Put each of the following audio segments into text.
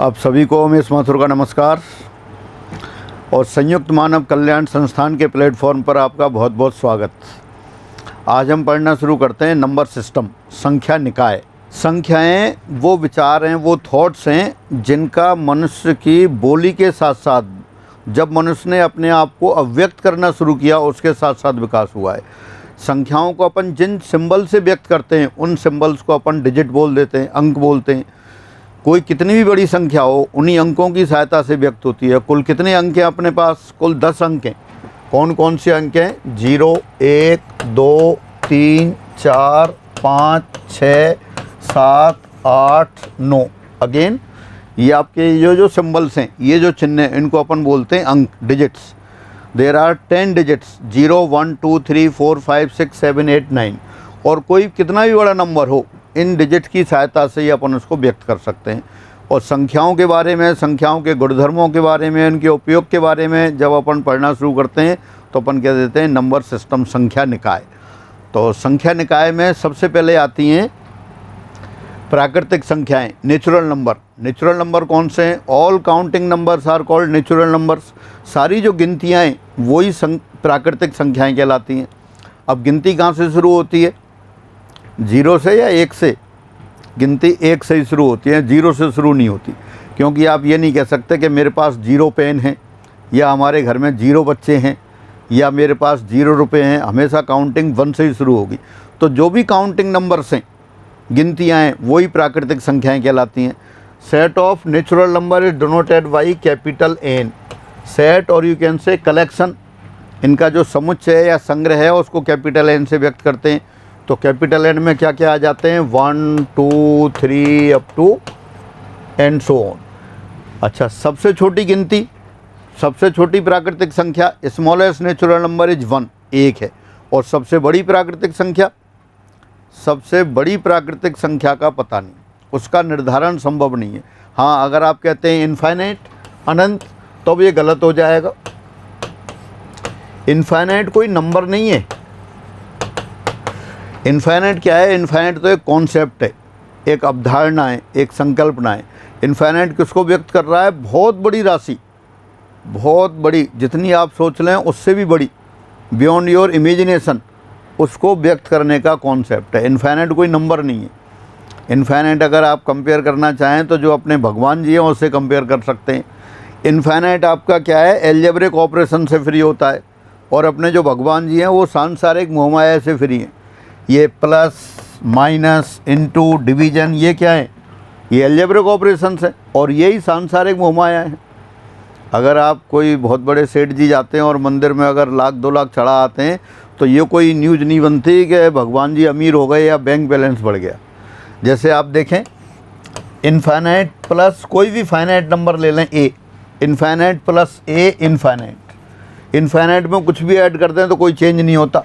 आप सभी को उमेश माथुर का नमस्कार और संयुक्त मानव कल्याण संस्थान के प्लेटफॉर्म पर आपका बहुत बहुत स्वागत। आज हम पढ़ना शुरू करते हैं नंबर सिस्टम, संख्या निकाय। संख्याएं वो विचार हैं, वो थॉट्स हैं जिनका मनुष्य की बोली के साथ साथ जब मनुष्य ने अपने आप को अव्यक्त करना शुरू किया उसके साथ साथ विकास हुआ है। संख्याओं को अपन जिन सिंबल से व्यक्त करते हैं उन सिंबल्स को अपन डिजिट बोल देते हैं, अंक बोलते हैं। कोई कितनी भी बड़ी संख्या हो उन्हीं अंकों की सहायता से व्यक्त होती है। कुल कितने अंक हैं अपने पास? कुल 10 अंक हैं। कौन कौन से अंक हैं? 0, 1, 2, 3, 4, 5, 6, 7, 8, 9। अगेन ये आपके जो सिंबल्स हैं, ये जो चिन्ह हैं, इनको अपन बोलते हैं अंक, डिजिट्स। There are 10 digits, 0, 1, 2, 3, 4, 5, 6, 7, 8, 9। और कोई कितना भी बड़ा नंबर हो, इन डिजिट की सहायता से ही अपन उसको व्यक्त कर सकते हैं। और संख्याओं के बारे में, संख्याओं के गुणधर्मों के बारे में, उनके उपयोग के बारे में जब अपन पढ़ना शुरू करते हैं तो अपन कह देते हैं नंबर सिस्टम, संख्या निकाय। तो संख्या निकाय में सबसे पहले आती हैं प्राकृतिक संख्याएं, नेचुरल नंबर। नेचुरल नंबर कौन से हैं? All counting numbers are called natural numbers. सारी जो गिनतियाँ हैं वही प्राकृतिक संख्याएँ कहलाती हैं। अब गिनती कहाँ से शुरू होती है? 0 से या 1 से? गिनती 1 से ही शुरू होती है, 0 से शुरू नहीं होती। क्योंकि आप ये नहीं कह सकते कि मेरे पास 0 पेन है या हमारे घर में 0 बच्चे हैं या मेरे पास 0 रुपए हैं। हमेशा काउंटिंग 1 से ही शुरू होगी। तो जो भी काउंटिंग नंबर्स हैं, गिनतियाँ हैं, वही प्राकृतिक संख्याएँ कहलाती हैं। Set of natural number is denoted by capital N। Set और यू कैन से कलेक्शन, इनका जो समुच्चय है या संग्रह है उसको कैपिटल N से व्यक्त करते हैं। तो कैपिटल N में क्या क्या आ जाते हैं? 1, 2, 3 up to and so on. अच्छा, सबसे छोटी गिनती, सबसे छोटी प्राकृतिक संख्या, स्मॉलेस्ट नेचुरल नंबर इज 1, 1 है। और सबसे बड़ी प्राकृतिक संख्या, सबसे बड़ी प्राकृतिक संख्या का पता नहीं, उसका निर्धारण संभव नहीं है। हाँ, अगर आप कहते हैं इनफाइनाइट, अनंत, तो अब ये गलत हो जाएगा। इनफाइनाइट कोई नंबर नहीं है। इनफाइनाइट क्या है? इनफाइनाइट तो एक कॉन्सेप्ट है, एक अवधारणा है, एक संकल्पना है। इनफाइनाइट किसको व्यक्त कर रहा है? बहुत बड़ी राशि, बहुत बड़ी, जितनी आप सोच लें उससे भी बड़ी, बियॉन्ड योर इमेजिनेशन, उसको व्यक्त करने का कॉन्सेप्ट है। इनफाइनाइट कोई नंबर नहीं है। इनफाइनाइट अगर आप कंपेयर करना चाहें तो जो अपने भगवान जी हैं उससे कंपेयर कर सकते हैं। इनफाइनाइट आपका क्या है? एल्जेब्रिक ऑपरेशन से फ्री होता है। और अपने जो भगवान जी हैं वो सांसारिक मोहमाया से फ्री हैं। ये प्लस, माइनस, इनटू, डिवीजन, ये क्या है? ये अलजेब्रिक ऑपरेशंस हैं और यही सांसारिक मोहमाया है। अगर आप कोई बहुत बड़े सेठ जी जाते हैं और मंदिर में अगर 1,00,000 2,00,000 चढ़ा आते हैं तो ये कोई न्यूज़ नहीं बनती कि भगवान जी अमीर हो गए या बैंक बैलेंस बढ़ गया। जैसे आप देखें, इनफाइनाइट प्लस कोई भी फाइनाइट नंबर ले लें, ए, इनफाइनाइट प्लस ए इनफाइनाइट। इनफाइनाइट में कुछ भी ऐड कर दें तो कोई चेंज नहीं होता।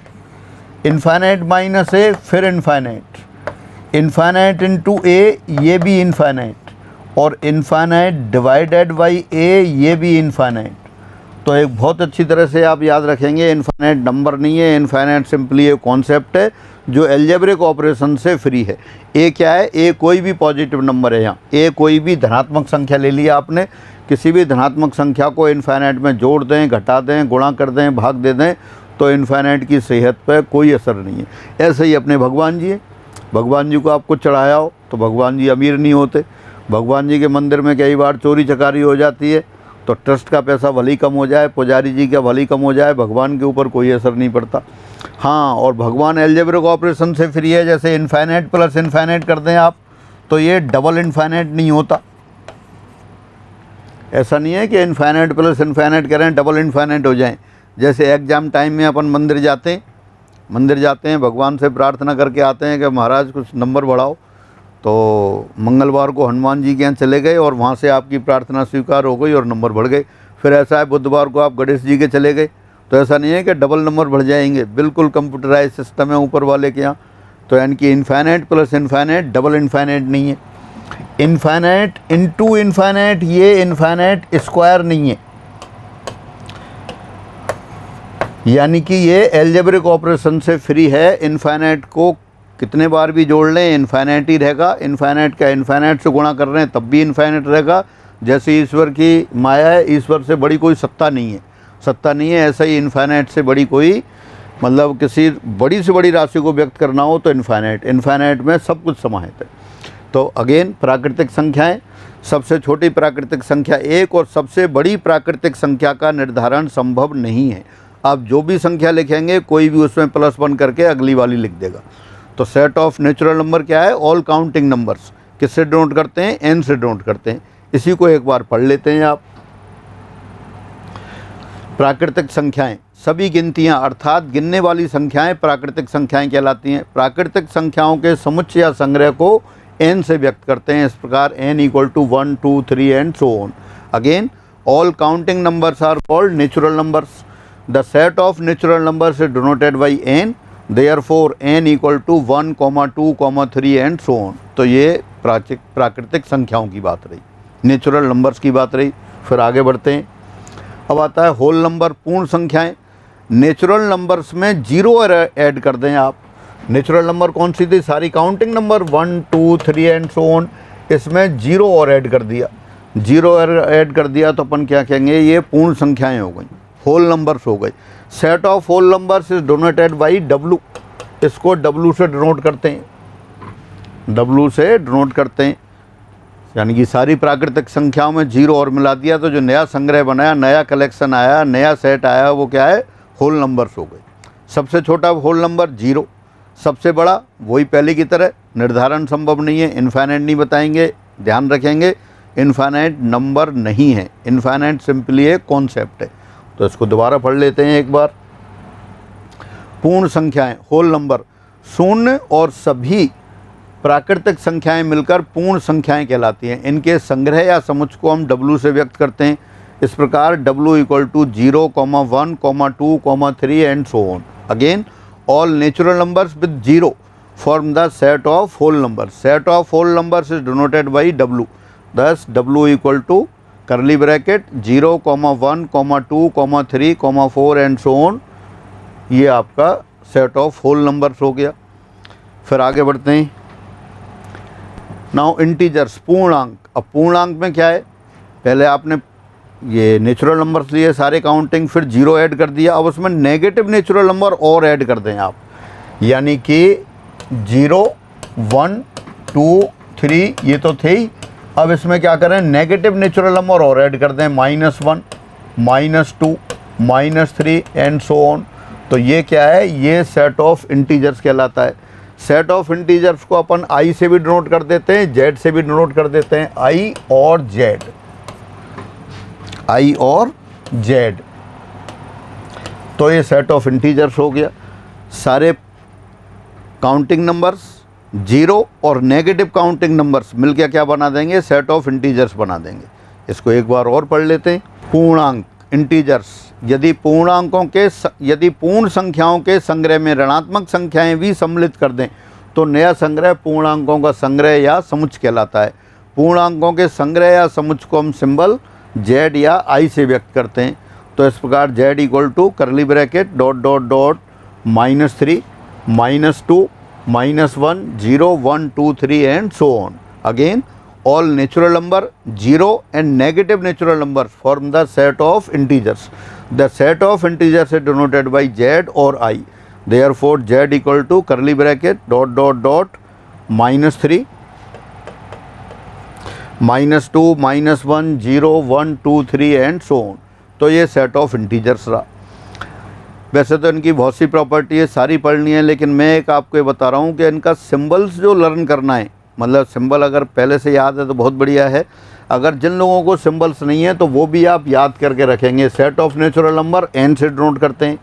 इनफाइनाइट माइनस ए, फिर इनफाइनाइट। इनफाइनाइट इंटू ए, ये भी इनफाइनाइट। और इनफाइनाइट डिवाइडेड बाई ए, ये भी इनफाइनाइट। तो एक बहुत अच्छी तरह से आप याद रखेंगे, इनफाइनाइट नंबर नहीं है। इनफाइनाइट सिंपली एक कॉन्सेप्ट है जो एल्जेब्रिक ऑपरेशन से फ्री है। ए क्या है? ए कोई भी पॉजिटिव नंबर है। यहाँ ए कोई भी धनात्मक संख्या ले लिया आपने, किसी भी धनात्मक संख्या को इनफाइनाइट में जोड़ दें, घटा दें, गुणा कर दें, भाग दे दें, तो इनफाइनाइट की सेहत पर कोई असर नहीं है। ऐसे ही अपने भगवान जी हैं। भगवान जी को आपको चढ़ाया हो तो भगवान जी अमीर नहीं होते। भगवान जी के मंदिर में कई बार चोरी चकारी हो जाती है तो ट्रस्ट का पैसा भले ही कम हो जाए, पुजारी जी का भले ही कम हो जाए, भगवान के ऊपर कोई असर नहीं पड़ता। हाँ, और भगवान एल्जेब्रिक ऑपरेशन से फ्री है। जैसे इनफाइनाइट प्लस इनफाइनाइट कर दें आप तो ये डबल इनफाइनाइट नहीं होता। ऐसा नहीं है कि इनफाइनाइट प्लस इनफाइनाइट करें डबल इनफाइनाइट हो जाएं। जैसे एग्ज़ाम टाइम में अपन मंदिर जाते हैं, भगवान से प्रार्थना करके आते हैं कि महाराज कुछ नंबर बढ़ाओ। तो मंगलवार को हनुमान जी के यहाँ चले गए और वहाँ से आपकी प्रार्थना स्वीकार हो गई और नंबर बढ़ गए। फिर ऐसा है बुधवार को आप गणेश जी के चले गए, तो ऐसा नहीं है कि डबल नंबर बढ़ जाएंगे। बिल्कुल कंप्यूटराइज सिस्टम है ऊपर वाले के यहाँ। तो यानी कि infinite plus infinite double infinite नहीं है। इनफाइनाइट इंटू इनफाइनाइट, ये इनफाइनाइट स्क्वायर नहीं है। यानी कि ये एल्जेब्रिक ऑपरेशन से फ्री है। इनफाइनाइट को कितने बार भी जोड़ लें इनफाइनाइट ही रहेगा। इनफाइनाइट का इनफाइनाइट से गुणा कर रहे हैं तब भी इनफाइनाइट रहेगा, जैसे ईश्वर की माया है, ईश्वर से बड़ी कोई सत्ता नहीं है, सत्ता नहीं है, ऐसा ही इन्फाइनाइट से बड़ी कोई, मतलब किसी बड़ी से बड़ी राशि को व्यक्त करना हो तो इन्फाइनाइट, इन्फाइनाइट में सब कुछ समाहित है। तो अगेन प्राकृतिक संख्याएं, सबसे छोटी प्राकृतिक संख्या 1 और सबसे बड़ी प्राकृतिक संख्या का निर्धारण संभव नहीं है। आप जो भी संख्या लिखेंगे कोई भी उसमें +1 करके अगली वाली लिख देगा। तो सेट ऑफ नेचुरल नंबर क्या है? All counting numbers. किससे डिनोट करते हैं? n से डिनोट करते हैं। इसी को एक बार पढ़ लेते हैं आप। प्राकृतिक संख्याएं, सभी गिनतियां अर्थात गिनने वाली संख्याएं प्राकृतिक संख्याएं कहलाती हैं। प्राकृतिक संख्याओं के समुच्चय या संग्रह को n से व्यक्त करते हैं। इस प्रकार n = 1, 2, 3 and so on. Again all counting numbers are called natural numbers. The set of natural numbers is denoted by n, therefore n = 1, 2, 3 and so on. तो ये प्राकृतिक संख्याओं की बात रही, नेचुरल नंबर्स की बात रही। फिर आगे बढ़ते हैं। अब आता है होल नंबर, पूर्ण संख्याएं। नेचुरल नंबर्स में 0 ऐड कर दें आप। नेचुरल नंबर कौन सी थी? सारी counting number 1, 2, 3 and so on. इसमें 0 और ऐड कर दिया, 0 ऐड कर दिया तो अपन क्या कहेंगे? ये पूर्ण संख्याएं हो गई, होल नंबर्स हो गई। Set of whole numbers is denoted by W। इसको W से डिनोट करते हैं, W से डिनोट करते हैं। यानी कि सारी प्राकृतिक संख्याओं में 0 और मिला दिया तो जो नया संग्रह बनाया, नया कलेक्शन आया, नया सेट आया, वो क्या है? होल नंबर्स हो गए। सबसे छोटा होल नंबर 0, सबसे बड़ा वही पहले की तरह निर्धारण संभव नहीं है, इनफाइनाइट नहीं बताएंगे, ध्यान रखेंगे इनफाइनाइट नंबर नहीं है, इनफाइनाइट सिंपली एक कॉन्सेप्ट है। तो इसको दोबारा पढ़ लेते हैं एक बार। पूर्ण संख्याएं, होल नंबर, शून्य और सभी प्राकृतिक संख्याएं मिलकर पूर्ण संख्याएं कहलाती हैं। इनके संग्रह या समुच्चय को हम W से व्यक्त करते हैं। इस प्रकार W = 0, 1, 2, 3 and so on. Again all natural numbers with 0 form the set of whole numbers. Set of whole numbers is denoted by W. Thus W = curly bracket 0, 1, 2, 3, 4 and so on. ये आपका set of whole numbers हो गया। फिर आगे बढ़ते हैं। Now integers, पूर्णांक। अब पूर्णांक में क्या है? पहले आपने ये नेचुरल नंबर्स लिए सारे काउंटिंग, फिर 0 ऐड कर दिया। अब उसमें नेगेटिव नेचुरल नंबर और ऐड कर दें आप, यानी कि 0, 1, 2, 3 ये तो थे ही। अब इसमें क्या करें? नेगेटिव नेचुरल नंबर और ऐड कर दें, -1, -2, -3 एंड सो ऑन। तो ये क्या है? ये सेट ऑफ इंटीजर्स कहलाता है। सेट ऑफ इंटीजर्स को अपन I से भी डिनोट कर देते हैं, Z से भी डिनोट कर देते हैं, I और Z, I और Z। तो ये सेट ऑफ इंटीजर्स हो गया। सारे काउंटिंग नंबर्स 0 और नेगेटिव काउंटिंग नंबर्स मिलकर क्या बना देंगे? सेट ऑफ इंटीजर्स बना देंगे। इसको एक बार और पढ़ लेते हैं। पूर्णांक, इंटीजर्स। यदि पूर्ण संख्याओं के संग्रह में ऋणात्मक संख्याएं भी सम्मिलित कर दें तो नया संग्रह पूर्णांकों का संग्रह या समुच्चय कहलाता है। पूर्णांकों के संग्रह या समुच्चय को हम सिंबल Z या I से व्यक्त करते हैं। तो इस प्रकार Z = curly bracket ... -3, -2, -1, 0, 1, 2, 3 and so on. Again all natural number 0 and negative natural numbers form the set of integers. The set of integers is denoted by Z or I. Therefore Z = curly bracket ... -3, -2, -1, 0, 1, 2, 3 and so on. तो ये set of integers रहा। वैसे तो इनकी बहुत सी property है, सारी पढ़नी है, लेकिन मैं एक आपको ये बता रहा हूँ कि इनका सिंबल्स जो लर्न करना है, मतलब सिंबल अगर पहले से याद है तो बहुत बढ़िया है। अगर जिन लोगों को सिंबल्स नहीं है तो वो भी आप याद करके रखेंगे। Set of natural number N से डिनोट करते हैं,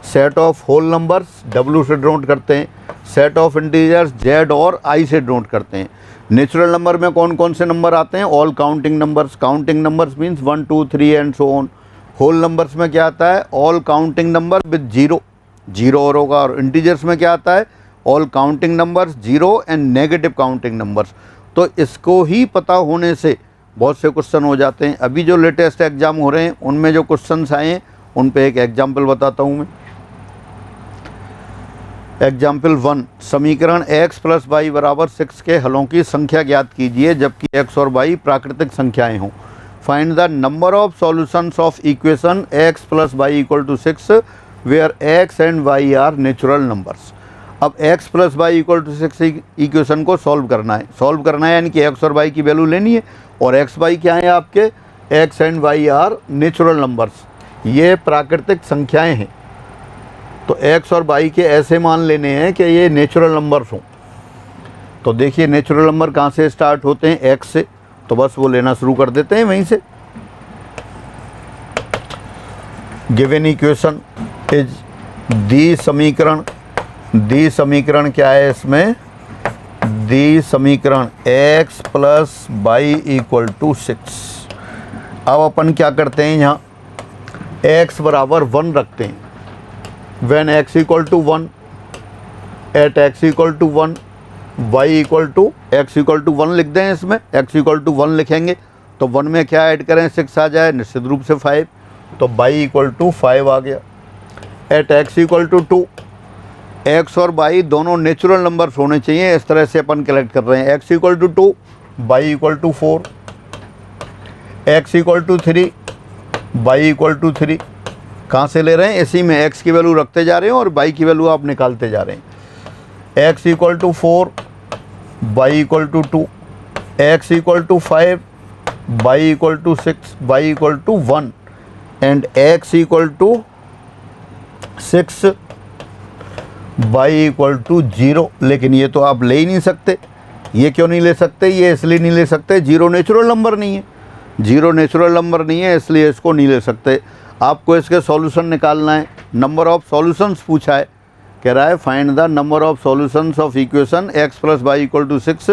set of whole numbers W से डिनोट करते हैं, सेट ऑफ इंटीजर्स Z और I से डिनोट करते हैं। नेचुरल नंबर में कौन कौन से नंबर आते हैं? All counting numbers. Counting numbers means 1, 2, 3 and so on. Whole numbers में क्या आता है? ऑल काउंटिंग नंबर विद 0, 0 और होगा। और इंटीजर्स में क्या आता है? All counting numbers 0 and negative counting numbers. तो इसको ही पता होने से बहुत से क्वेश्चन हो जाते हैं। अभी जो लेटेस्ट एग्जाम हो रहे हैं उनमें जो क्वेश्चंस आए हैं उन पे एक एग्जाम्पल बताता हूँ मैं। एग्जाम्पल 1, समीकरण x + y = 6 के हलों की संख्या ज्ञात कीजिए जबकि x और y प्राकृतिक संख्याएं हों। Find the number of solutions of equation x plus y equal to 6 where x and y are natural numbers. अब x plus y equal to 6 equation को सॉल्व करना है यानी कि x और y की वैल्यू लेनी है, और x y क्या है आपके, x and y are natural numbers, ये प्राकृतिक संख्याएं हैं। तो x और y के ऐसे मान लेने हैं कि ये नेचुरल नंबर्स हों। तो देखिए नेचुरल नंबर कहाँ से स्टार्ट होते हैं, x से, तो बस वो लेना शुरू कर देते हैं वहीं से। गिवन इक्वेशन इज दी समीकरण क्या है इसमें, दी समीकरण x plus y equal to 6। अब अपन क्या करते हैं, यहाँ x बराबर 1 रखते हैं। when x equal to 1 at x equal to 1 y equal to x equal to 1 लिख दें। इसमें x इक्वल टू 1 लिखेंगे तो 1 में क्या ऐड करें, 6 आ जाए, निश्चित रूप से 5, तो y इक्वल टू 5 आ गया। At x equal to 2, x और y दोनों नेचुरल नंबर्स होने चाहिए, इस तरह से अपन कलेक्ट कर रहे हैं। x equal to 2, y equal to 4, x equal to 3, y equal to 3। कहाँ से ले रहे हैं, इसी में x की वैल्यू रखते जा रहे हैं और y की वैल्यू आप निकालते जा रहे हैं। x equal to 4, y equal to 2, x equal to 5, y equal to 6, y equal to 1 and x equal to 6, y equal to 0। लेकिन ये तो आप ले ही नहीं सकते। ये क्यों नहीं ले सकते, ये इसलिए नहीं ले सकते, 0 नेचुरल नंबर नहीं है, 0 नेचुरल नंबर नहीं है, इसलिए इसको नहीं ले सकते। आपको इसके सॉल्यूशन निकालना है। नंबर ऑफ सॉल्यूशंस पूछा है, कह रहा है find the number of solutions of equation x plus y equal to 6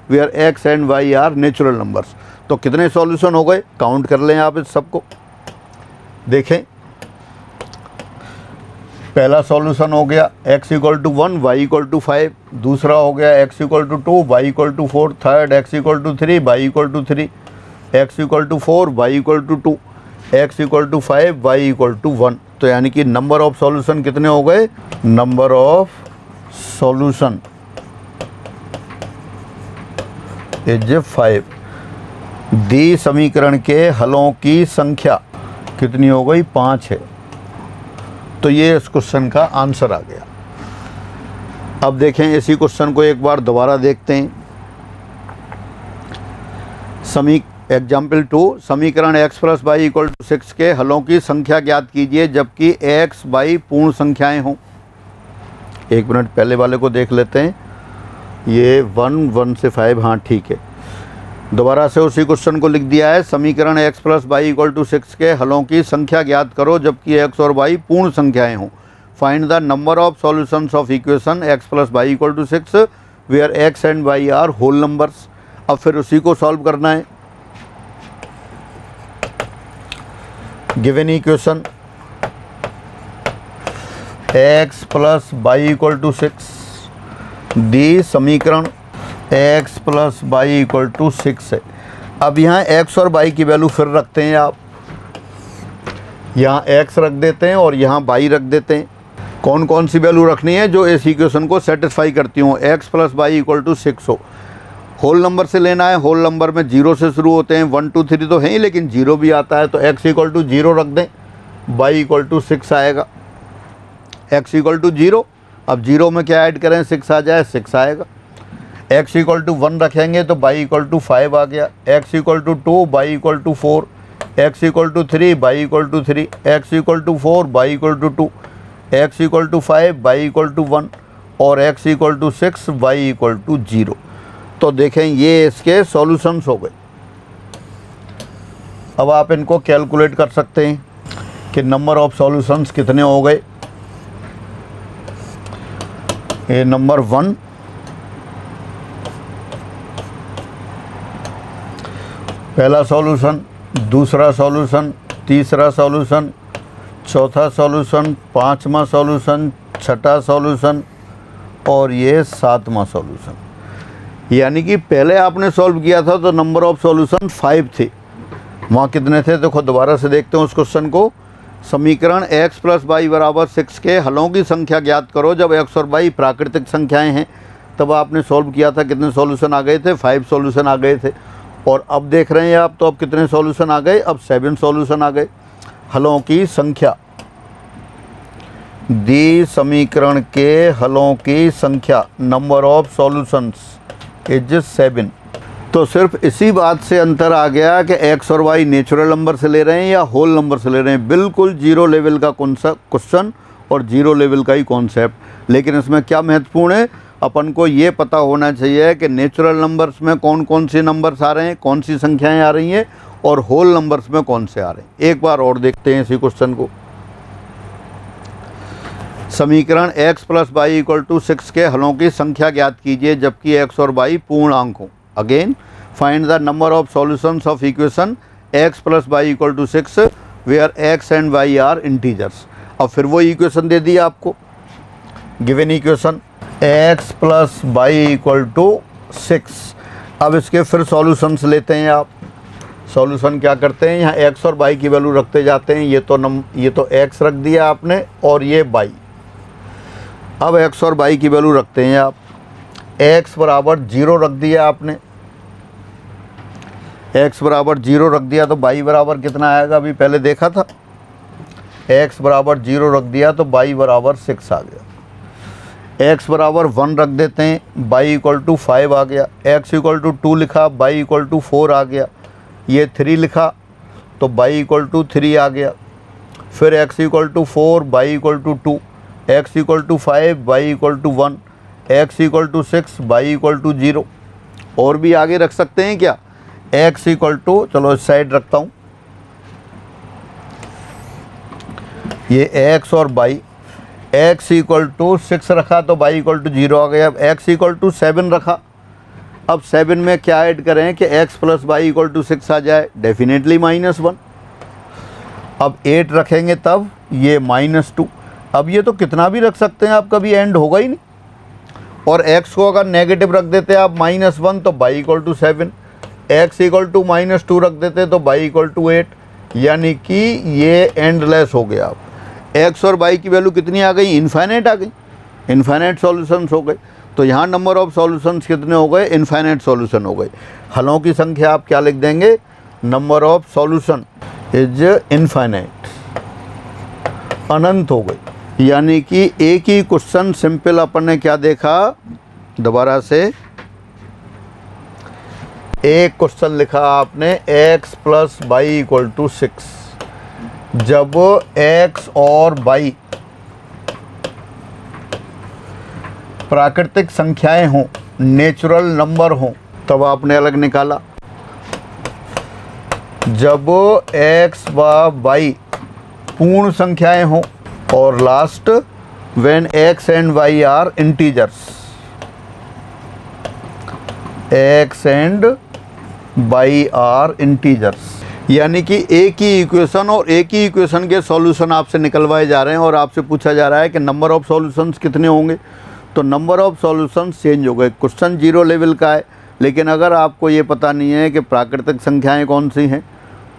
where x and y are natural numbers. तो कितने सॉल्यूशन हो गए, काउंट कर लें आप इस सबको। देखें, पहला सॉल्यूशन हो गया x equal to 1, y equal to 5, दूसरा हो गया x equal to 2, y equal to 4, third x equal to 3, y equal to 3, x equal to 4, y equal to 2, x equal to 5, y equal to 1। तो यानी कि number of solution कितने हो गए, number of solution is 5। दी समीकरण के हलों की संख्या कितनी हो गई, 5 है। तो ये इस क्वेश्चन का आंसर आ गया। अब देखें इसी क्वेश्चन को एक बार दोबारा देखते हैं। एग्जाम्पल 2, समीकरण x plus y equal to 6 के हलों की संख्या ज्ञात कीजिए जबकि x y पूर्ण संख्याएं हों। 1 मिनट पहले वाले को देख लेते हैं, ये 1, 1 से 5, हाँ ठीक है। दोबारा से उसी क्वेश्चन को लिख दिया है, समीकरण x plus y equal to 6 के हलों की संख्या ज्ञात करो जबकि x और y पूर्ण संख्याएं हों। Find the number of solutions of equation x plus y equal to 6 where x and y are whole numbers. अब फिर उसी को सॉल्व करना है। Given equation x plus y equal to 6, दी समीकरण x plus y equal to 6 है। अब यहाँ x और y की वैल्यू फिर रखते हैं आप, यहाँ x रख देते हैं और यहाँ y रख देते हैं। कौन कौन सी वैल्यू रखनी है जो इस इक्वेशन को सेटिस्फाई करती हूँ, x plus y equal to 6 हो। होल नंबर से लेना है, होल नंबर में 0 से शुरू होते हैं, 1 2 3 तो हैं ही, लेकिन 0 भी आता है, तो x इक्वल टू 0 रख दें, y इक्वल टू 6 आएगा। x इक्वल टू 0, अब 0 में क्या ऐड करें, 6 आ जाए, 6 आएगा। x इक्वल टू 1 रखेंगे तो y इक्वल टू 5 आ गया। x equal to 2, y equal to 4, x equal to 3, y equal to 3, x equal to 4, y equal to 2, x equal to 5, y equal to 1 और x equal to 6, y equal to 0। तो देखें ये इसके solutions हो गए। अब आप इनको कैलकुलेट कर सकते हैं कि नंबर ऑफ सॉल्यूशंस कितने हो गए। ये नंबर 1, पहला सॉल्यूशन, दूसरा सॉल्यूशन, तीसरा सॉल्यूशन, चौथा सॉल्यूशन, पांचवा सॉल्यूशन, छठा सॉल्यूशन और ये 7वां सॉल्यूशन। यानी कि पहले आपने सॉल्व किया था तो नंबर ऑफ सॉल्यूशन 5 थे, वहाँ कितने थे देखो दोबारा से देखते हैं उस क्वेश्चन को। समीकरण x प्लस वाई बराबर 6 के हलों की संख्या ज्ञात करो जब x और y प्राकृतिक संख्याएं हैं। तब आपने सॉल्व किया था, कितने सॉल्यूशन आ गए थे, 5 सॉल्यूशन आ गए थे। और अब देख रहे हैं आप, तो अब कितने सॉल्यूशन आ गए, अब 7 सॉल्यूशन आ गए। हलों की संख्या, दी समीकरण के हलों की संख्या, नंबर ऑफ सॉल्यूशंस इज 7। तो सिर्फ इसी बात से अंतर आ गया कि एक्स और वाई नेचुरल नंबर से ले रहे हैं या होल नंबर से ले रहे हैं। बिल्कुल जीरो लेवल का क्वेश्चन और जीरो लेवल का ही कॉन्सेप्ट। लेकिन इसमें क्या महत्वपूर्ण है, अपन को ये पता होना चाहिए कि नेचुरल नंबर्स में कौन कौन से नंबर्स आ रहे हैं, कौन सी संख्याएं आ रही हैं, और होल नंबर्स में कौन से आ रहे हैं। एक बार और देखते हैं इसी क्वेश्चन को। समीकरण x + y = 6 के हलों की संख्या ज्ञात कीजिए जबकि x और y पूर्णांक हों। Again find the number of solutions of equation x + y = 6 where x and y are integers. अब फिर वो इक्वेशन दे दी आपको, गिवन इक्वेशन x + y = 6। अब इसके फिर सॉल्यूशंस लेते हैं आप। सॉल्यूशन क्या करते हैं, यहाँ x और y की वैल्यू रखते जाते हैं। ये तो x रख दिया आपने और ये y। अब x और y की वैल्यू रखते हैं आप। x बराबर 0 रख दिया आपने, x बराबर 0 रख दिया तो y बराबर कितना आएगा, अभी पहले देखा था। x बराबर 0 रख दिया तो y बराबर 6 आ गया। x बराबर 1 रख देते हैं, y = 5 आ गया। x = 2 लिखा, y = 4 आ गया। ये 3 लिखा तो y = 3 आ गया। फिर x = 4, y = 2, x = 5, y = 1, x = 6, y = 0। और भी आगे रख सकते हैं क्या, x = चलो इस साइड रखता हूँ, ये x और y, x = 6 रखा तो y = 0 आ गया। अब x = 7 रखा, अब 7 में क्या ऐड करें कि x + y = 6 आ जाए, डेफिनेटली -1। अब 8 रखेंगे तब ये -2। अब ये तो कितना भी रख सकते हैं आप, कभी एंड होगा ही नहीं। और x को अगर नेगेटिव रख देते आप -1 तो y = 7, x = -2 रख देते तो y = 8, यानी कि ये एंडलेस हो गया। अब x और y की वैल्यू कितनी आ गई, इनफाइनाइट आ गई, इनफाइनाइट सॉल्यूशंस हो गए। तो यहाँ नंबर ऑफ सॉल्यूशंस कितने हो गए, इनफाइनाइट सॉल्यूशन हो गए। हलों की संख्या आप क्या लिख देंगे, number of solution is infinite, अनंत हो गई। यानी कि एक ही क्वेश्चन सिंपल अपन ने क्या देखा, दोबारा से एक क्वेश्चन लिखा आपने x + y = 6। जब x और y प्राकृतिक संख्याएं हों, नेचुरल नंबर हों, तब आपने अलग निकाला। जब x व y पूर्ण संख्याएं हों, और last when x and y are integers, x and y are integers. यानी कि एक ही इक्वेशन और एक ही इक्वेशन के सॉल्यूशन आपसे निकलवाए जा रहे हैं और आपसे पूछा जा रहा है कि नंबर ऑफ सॉल्यूशंस कितने होंगे। तो नंबर ऑफ सॉल्यूशंस चेंज हो गए। क्वेश्चन 0 लेवल का है, लेकिन अगर आपको ये पता नहीं है कि प्राकृतिक संख्याएं कौन सी हैं,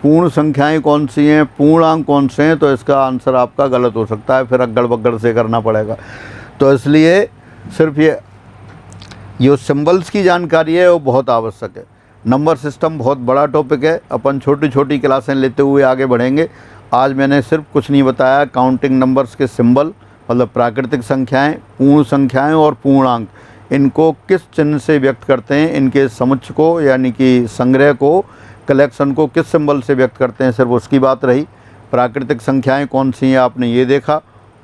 पूर्ण संख्याएं कौन सी हैं, पूर्णांक कौन से हैं, तो इसका आंसर आपका गलत हो सकता है, फिर अगड़ बगड़ से करना पड़ेगा। तो इसलिए सिर्फ ये सिंबल्स की जानकारी है वो बहुत आवश्यक है। नंबर सिस्टम बहुत बड़ा टॉपिक है, अपन छोटी छोटी क्लासें लेते हुए आगे बढ़ेंगे। आज मैंने सिर्फ कुछ नहीं बताया, काउंटिंग नंबर्स के सिंबल मतलब प्राकृतिक संख्याएं, पूर्ण संख्याएं और पूर्णांक, इनको किस चिन्ह से व्यक्त करते हैं, इनके समुच्चय को यानी कि संग्रह को, कलेक्शन को किस सिंबल से व्यक्त करते हैं, सिर्फ उसकी बात रही। प्राकृतिक संख्याएं कौन सी हैं आपने ये देखा,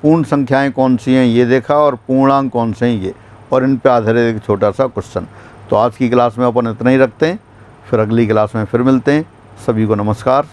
पूर्ण संख्याएं कौन सी हैं ये देखा, और पूर्णांक कौन से हैं ये, और इन पे आधारित एक छोटा सा क्वेश्चन। तो आज की क्लास में अपन इतना ही रखते हैं, फिर अगली क्लास में फिर मिलते हैं। सभी को नमस्कार।